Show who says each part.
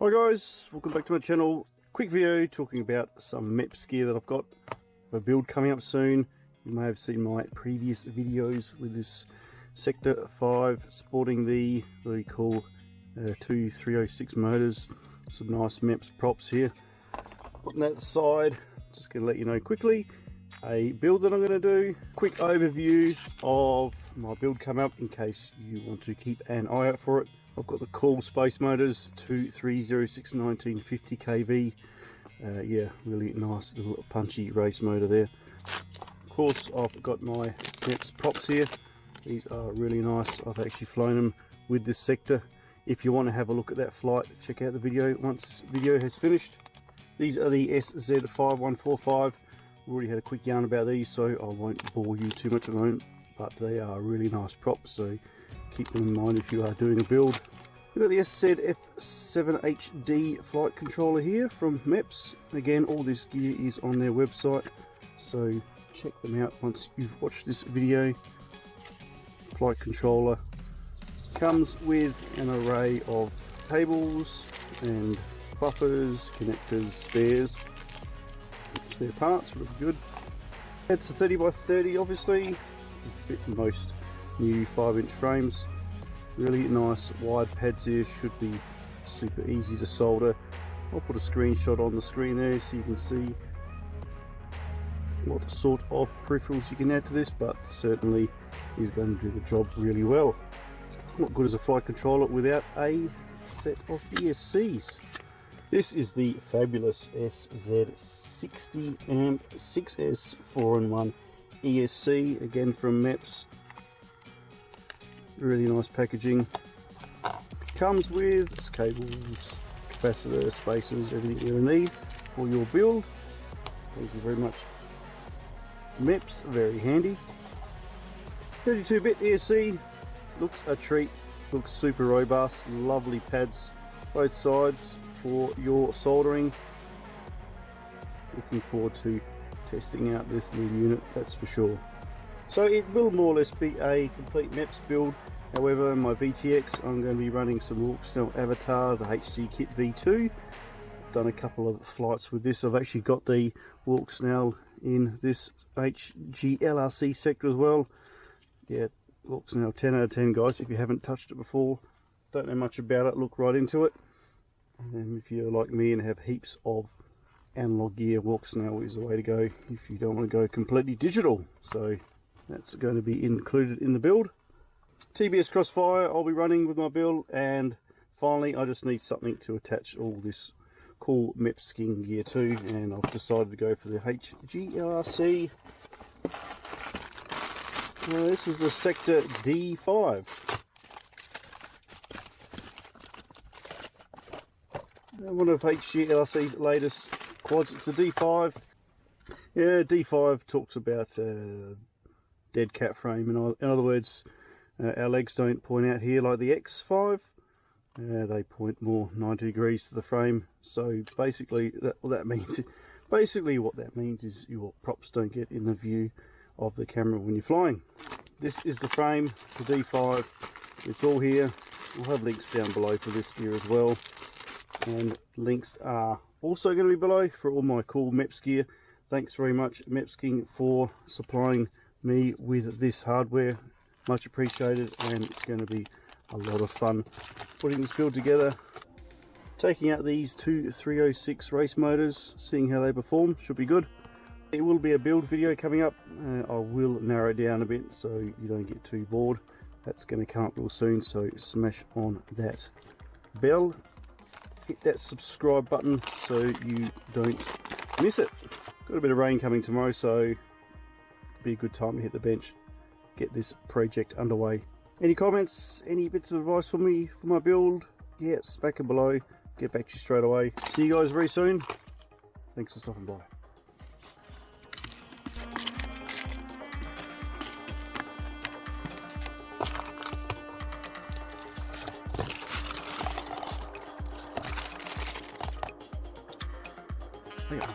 Speaker 1: Hi guys, welcome back to my channel. Quick video talking about some MEPS gear that I've got. A build coming up soon. You may have seen my previous videos with this Sector 5 sporting the really cool two 306 motors. Some nice MEPS props here. Putting that aside, just going to let you know quickly a build that I'm going to do. Quick overview of my build coming up in case you want to keep an eye out for it. I've got the cool space motors, two 306 1950 kV. Yeah, really nice little punchy race motor there. Of course, I've got my MEPS props here. These are really nice. I've actually flown them with this Sector. If you want to have a look at that flight, check out the video once this video has finished. These are the SZ5145. We already had a quick yarn about these, so I won't bore you too much at the moment, but they are really nice props, so keep them in mind if you are doing a build. We've got the SZ-F7HD flight controller here from MEPS. Again, all this gear is on their website, so check them out once you've watched this video. Flight controller comes with an array of cables and buffers, connectors, spares, spare parts, really good. It's a 30x30 obviously, it fit most new 5-inch frames. Really nice wide pads here, should be super easy to solder. I'll put a screenshot on the screen there so you can see what sort of peripherals you can add to this, but certainly is going to do the job really well. Not good as a flight controller without a set of ESCs. This is the fabulous SZ60 amp 6S 4-in-1 ESC, again from MEPS. Really nice packaging. Comes with cables, capacitor, spacers, everything you'll need for your build. Thank you very much, MEPS, very handy. 32-bit ESC, looks a treat, looks super robust, lovely pads both sides for your soldering. Looking forward to testing out this little unit, that's for sure. So it will more or less be a complete MEPS build. However, my VTX, I'm going to be running some Walksnail Avatar, the HD Kit V2. I've done a couple of flights with this. I've actually got the Walksnail in this HGLRC sector as well. Yeah, Walksnail 10 out of 10 guys. If you haven't touched it before, don't know much about it, look right into it. And if you're like me and have heaps of analog gear, Walksnail is the way to go if you don't want to go completely digital. So that's going to be included in the build. TBS Crossfire I'll be running with my build, and finally I just need something to attach all this cool MEPS skiing gear to, and I've decided to go for the HGLRC. This is the Sector D5. One of HGLRC's latest quads. It's the D5. Yeah, D5 talks about dead cat frame, in other words, our legs don't point out here like the X5. They point more 90 degrees to the frame. So basically, what that means is your props don't get in the view of the camera when you're flying. This is the frame, the D5. It's all here. We'll have links down below for this gear as well, and links are also going to be below for all my cool MEPS gear. Thanks very much, MEPS King, for supplying me with this hardware. Much appreciated, and it's going to be a lot of fun putting this build together. Taking out these two 306 race motors, seeing how they perform, should be good. It will be a build video coming up. I will narrow it down a bit so you don't get too bored. That's going to come up real soon, so smash on that bell. Hit that subscribe button so you don't miss it. Got a bit of rain coming tomorrow, so be a good time to hit the bench, get this project underway. Any comments, any bits of advice for me for my build? Yeah, smack it below. Get back to you straight away. See you guys very soon. Thanks for stopping by. There you go.